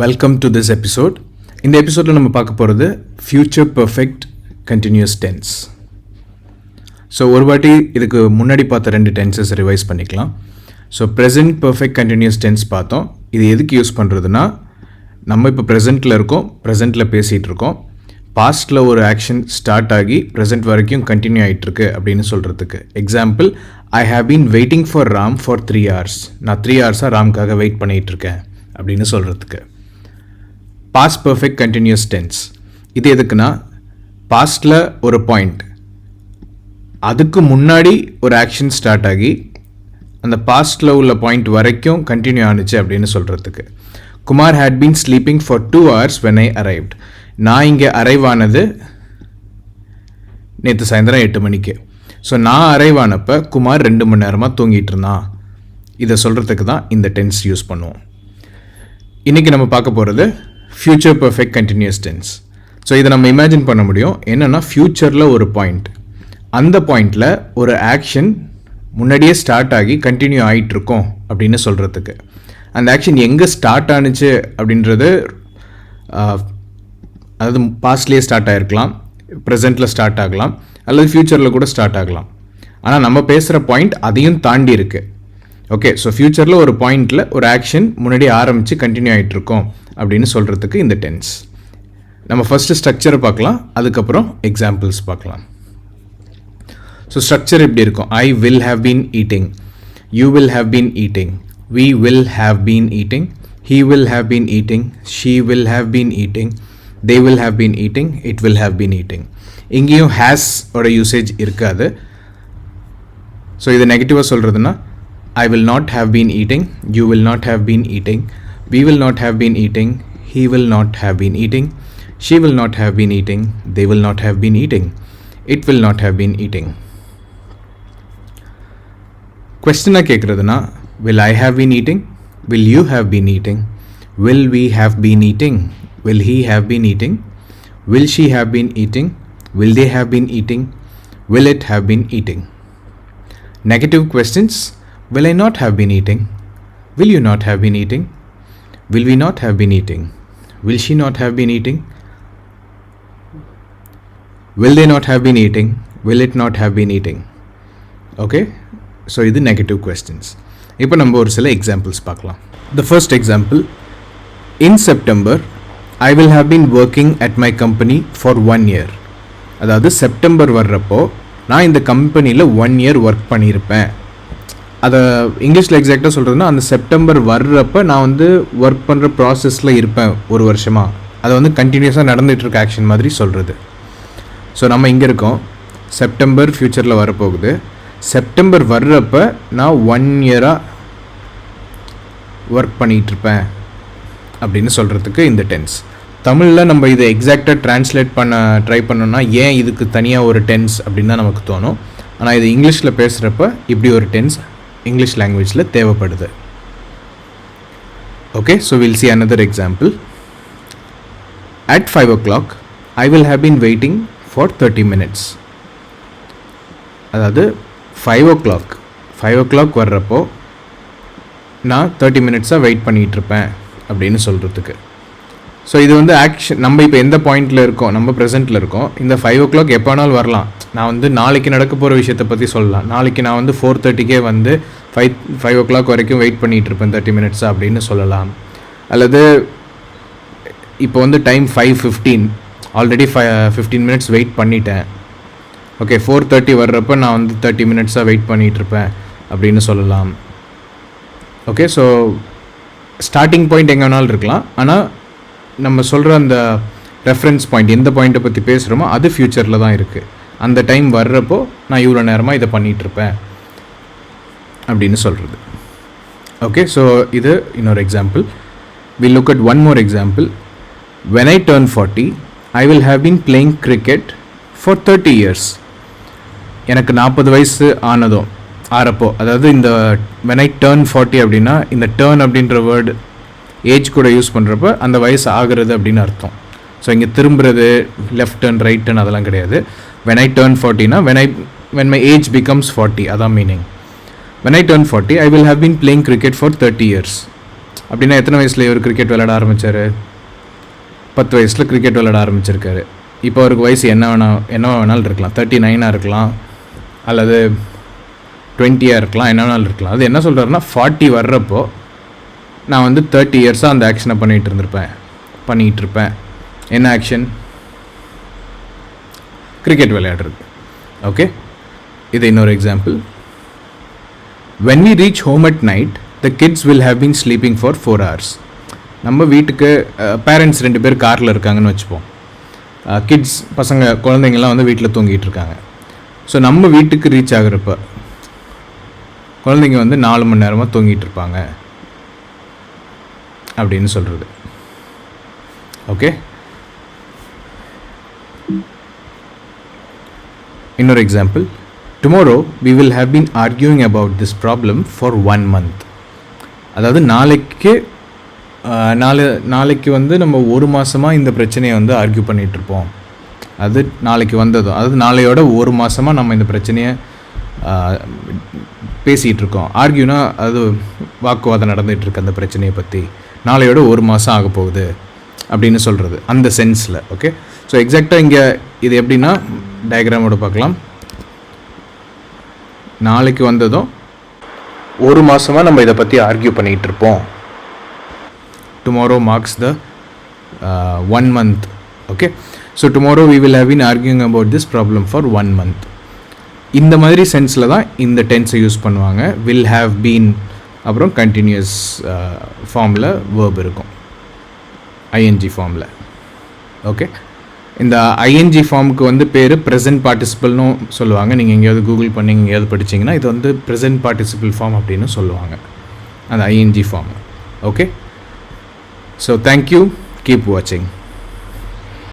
Welcome to this episode. இந்த எபிசோடில் நம்ம பார்க்க போகிறது future perfect continuous tense. So ஒரு வாட்டி இதுக்கு முன்னாடி பார்த்த 2 டென்சஸ் ரிவைஸ் பண்ணிக்கலாம். So present perfect continuous tense பார்த்தோம். இது எதுக்கு யூஸ் பண்ணுறதுனா, நம்ம இப்போ ப்ரெசென்ட்டில் இருக்கோம், ப்ரெசென்ட்டில் பேசிகிட்டு இருக்கோம், பாஸ்ட்டில் ஒரு ஆக்ஷன் ஸ்டார்ட் ஆகி ப்ரெசென்ட் வரைக்கும் கண்டினியூ ஆகிட்டுருக்கு அப்படின்னு சொல்கிறதுக்கு. Example, I have been waiting for Ram for 3 hours. நான் 3 hours ராம்காக வெயிட் பண்ணிகிட்ருக்கேன் அப்படின்னு சொல்கிறதுக்கு. பாஸ்ட் பர்ஃபெக்ட் கண்டினியூஸ் டென்ஸ் இது எதுக்குன்னா, பாஸ்டில் ஒரு பாயிண்ட், அதுக்கு முன்னாடி ஒரு ஆக்ஷன் ஸ்டார்ட் ஆகி அந்த பாஸ்டில் உள்ள பாயிண்ட் வரைக்கும் கண்டினியூ ஆனிச்சு அப்படின்னு சொல்கிறதுக்கு. Kumar had been sleeping for 2 hours when I arrived. நான் இங்கே அரைவ் ஆனது நேற்று சாயந்தரம் 8 மணிக்கு. ஸோ நான் அரைவ் ஆனப்போ குமார் 2 மணி நேரமாக தூங்கிட்டு இருந்தான். இதை சொல்கிறதுக்கு தான் இந்த டென்ஸ் யூஸ் பண்ணுவோம். இன்றைக்கி நம்ம பார்க்க போகிறது future perfect continuous tense. So இதை நம்ம இமேஜின் பண்ண முடியும். என்னென்னா, ஃப்யூச்சரில் ஒரு பாயிண்ட், அந்த பாயிண்டில் ஒரு ஆக்ஷன் முன்னாடியே ஸ்டார்ட் ஆகி கண்டினியூ ஆகிட்டுருக்கோம் அப்படின்னு சொல்கிறதுக்கு. அந்த ஆக்ஷன் எங்கே ஸ்டார்ட் ஆனிச்சு அப்படின்றது, அதாவது பாஸ்ட்லேயே ஸ்டார்ட் ஆகிருக்கலாம், ப்ரெசென்ட்டில் ஸ்டார்ட் ஆகலாம், அல்லது ஃப்யூச்சரில் கூட ஸ்டார்ட் ஆகலாம். ஆனால் நம்ம பேசுகிற பாயிண்ட் அதையும் தாண்டி இருக்குது. ஓகே, ஸோ ஃப்யூச்சரில் ஒரு பாயிண்டில் ஒரு ஆக்ஷன் முன்னாடி ஆரம்பித்து கண்டினியூ ஆகிட்டுருக்கோம் அப்படின்னு சொல்கிறதுக்கு இந்த டென்ஸ். நம்ம ஃபஸ்ட்டு ஸ்ட்ரக்சரை பார்க்கலாம், அதுக்கப்புறம் எக்ஸாம்பிள்ஸ் பார்க்கலாம். ஸோ ஸ்ட்ரக்சர் எப்படி இருக்கும்? I will have been eating, you will have been eating, we will have been eating, he will have been eating, she will have been eating, they will have been eating, it will have been eating. இங்கேயும் has ஓட usage இருக்காது. So இதை நெகட்டிவாக சொல்கிறதுனா, I will not have been eating, you will not have been eating, we will not have been eating, he will not have been eating, she will not have been eating, they will not have been eating, it will not have been eating. கொஸ்டினாக கேட்குறதுனா, will I have been eating, will you have been eating, will we have been eating, will he have been eating, will she have been eating, will they have been eating, will it have been eating. Negative questions, will I not have been eating, will you not have been eating, will we not have been eating, will she not have been eating, will they not have been eating, will it not have been eating. Okay, so இது negative questions. இப்போ நம்ம ஒரு சில examples பார்க்கலாம். The first example, in September I will have been working at my company for 1 year. அதாவது September வர்றப்போ நான் இந்த கம்பெனியில் 1 year ஒர்க் பண்ணியிருப்பேன். அதை இங்கிலீஷில் எக்ஸாக்டாக சொல்கிறதுனா, அந்த செப்டம்பர் வர்றப்போ நான் வந்து ஒர்க் பண்ணுற ப்ராசஸில் இருப்பேன் 1 வருஷமாக. அதை வந்து கண்டினியூஸாக நடந்துகிட்ருக்க ஆக்ஷன் மாதிரி சொல்கிறது. ஸோ நம்ம இங்கே இருக்கோம், செப்டம்பர் ஃப்யூச்சரில் வரப்போகுது. செப்டம்பர் வர்றப்போ நான் 1 year ஒர்க் பண்ணிகிட்ருப்பேன் அப்படின்னு சொல்கிறதுக்கு இந்த டென்ஸ். தமிழில் நம்ம இதை எக்ஸாக்டாக ட்ரான்ஸ்லேட் பண்ண ட்ரை பண்ணோன்னா, ஏன் இதுக்கு தனியாக ஒரு டென்ஸ் அப்படின்னு தான் நமக்கு தோணும். ஆனால் இது இங்கிலீஷில் பேசுகிறப்ப இப்படி ஒரு டென்ஸ் இங்கிலீஷ் லாங்குவேஜில் தேவைப்படுது. Okay, so will see another example. At 5 o'clock I will have been waiting for 30 minutes. அதாவது 5 o'clock வர்றப்போ நான் 30 minutes வெயிட் பண்ணிகிட்ருப்பேன் அப்படின்னு சொல்கிறதுக்கு. ஸோ இது வந்து ஆக்ஷன், நம்ம இப்போ எந்த பாயிண்டில் இருக்கோம், நம்ம ப்ரெசென்ட்டில் இருக்கோம். இந்த 5 o'clock எப்போ வேணாலும் வரலாம். நான் வந்து நாளைக்கு நடக்க போகிற விஷயத்தை பற்றி சொல்லலாம். நாளைக்கு நான் வந்து 4:30 வந்து 5 o'clock வரைக்கும் வெயிட் பண்ணிகிட்ருப்பேன் 30 minutes அப்படின்னு சொல்லலாம். அல்லது இப்போ வந்து டைம் 5:15, ஆல்ரெடி 15 minutes வெயிட் பண்ணிட்டேன். ஓகே, 4:30 வர்றப்போ நான் வந்து 30 minutes வெயிட் பண்ணிகிட்ருப்பேன் அப்படின்னு சொல்லலாம். ஓகே, ஸோ ஸ்டார்டிங் பாயிண்ட் எங்கே வேணாலும் இருக்கலாம். ஆனால் நம்ம சொல்கிற அந்த ரெஃபரன்ஸ் பாயிண்ட், எந்த பாயிண்ட்டை பற்றி பேசுகிறோமோ அது ஃப்யூச்சரில் தான் இருக்குது. அந்த டைம் வர்றப்போ நான் இவ்வளோ நேரமாக இதை பண்ணிகிட்ருப்பேன் அப்படின்னு சொல்கிறது. ஓகே, ஸோ இது இன்னொரு example. Will look at one more example. when I turn 40 I will have been playing cricket for 30 years. எனக்கு 40 வயசு ஆறப்போ, அதாவது இந்த when I turn 40 அப்படின்னா, இந்த டேர்ன் அப்படின்ற வேர்டு ஏஜ் கூட யூஸ் பண்ணுறப்ப அந்த வயசு ஆகிறது அப்படின்னு அர்த்தம். ஸோ இங்கே திரும்புறது, லெஃப்ட் டர்ன், ரைட் டர்ன் அதெல்லாம் கிடையாது. when I turn 40னா when my age becomes 40, அதான் meaning. when I turn 40 I will have been playing cricket for 30 years. அப்படின்னா எத்தனை வயசில் இவர் கிரிக்கெட் விளையாட ஆரம்பித்தார்? 10 வயசில் கிரிக்கெட் விளையாட ஆரம்பிச்சிருக்காரு. இப்போ அவருக்கு வயசு என்ன வேணாலும் இருக்கலாம், 39 இருக்கலாம், அல்லது 20 இருக்கலாம், என்ன வேணாலும் இருக்கலாம். அது என்ன சொல்கிறாருன்னா 40 வர்றப்போ நான் வந்து 30 இயர்ஸாக அந்த ஆக்ஷனை பண்ணிகிட்டு இருப்பேன். என்ன ஆக்ஷன்? கிரிக்கெட் விளையாடுறது. ஓகே, இது இன்னொரு example. when we reach home at night the kids will have been sleeping for 4 hours. நம்ம வீட்டுக்கு பேரண்ட்ஸ் 2 பேர் காரில் இருக்காங்கன்னு வச்சுப்போம். கிட்ஸ் குழந்தைங்கள்லாம் வந்து வீட்டில் தூங்கிட்டு இருக்காங்க. ஸோ நம்ம வீட்டுக்கு ரீச் ஆகிறப்ப குழந்தைங்க வந்து 4 மணி நேரமாக தூங்கிட்டு இருப்பாங்க அப்படின்னு சொல்கிறது. ஓகே, இன்னொரு example. Tomorrow we will have been arguing about this problem for 1 month. அதாவது நாளைக்கு வந்து நம்ம 1 மாதமாக இந்த பிரச்சனையை வந்து ஆர்கியூ பண்ணிகிட்ருப்போம். அது நாளைக்கு வந்ததும், அதாவது நாளையோட 1 மாதமாக நம்ம இந்த பிரச்சனையை பேசிகிட்டு இருக்கோம். ஆர்கியூனா அது வாக்குவாதம் நடந்துகிட்ருக்கு அந்த பிரச்சனையை பற்றி. நாளையோட 1 மாதம் ஆக போகுது அப்படின்னு சொல்கிறது அந்த சென்ஸில். ஓகே, ஸோ எக்ஸாக்டாக இங்கே இது எப்படின்னா டயக்ராமோட பார்க்கலாம். நாளைக்கு வந்ததும் 1 மாதமாக நம்ம இதை பற்றி ஆர்கியூ பண்ணிகிட்டு இருப்போம். Tomorrow marks the 1 month. Okay, so tomorrow we will have been arguing about this problem for 1 month. இந்த மாதிரி சென்ஸில் தான் இந்த டென்ஸை யூஸ் பண்ணுவாங்க. will have been அப்புறம் கண்டினியூஸ் ஃபார்மில் வேர்ப் இருக்கும், ஐஎன்ஜி ஃபார்மில். ஓகே, இந்த ஐஎன்ஜி ஃபார்முக்கு வந்து பேர் ப்ரெசன்ட் பார்ட்டிசிபிள்னு சொல்லுவாங்க. நீங்கள் எங்கேயாவது கூகுள் பண்ணி எங்கேயாவது படிச்சிங்கன்னா இது வந்து ப்ரெசன்ட் பார்ட்டிசிபிள் ஃபார்ம் அப்படின்னு சொல்லுவாங்க, அந்த ING form. Okay, so thank you, keep வாட்சிங்.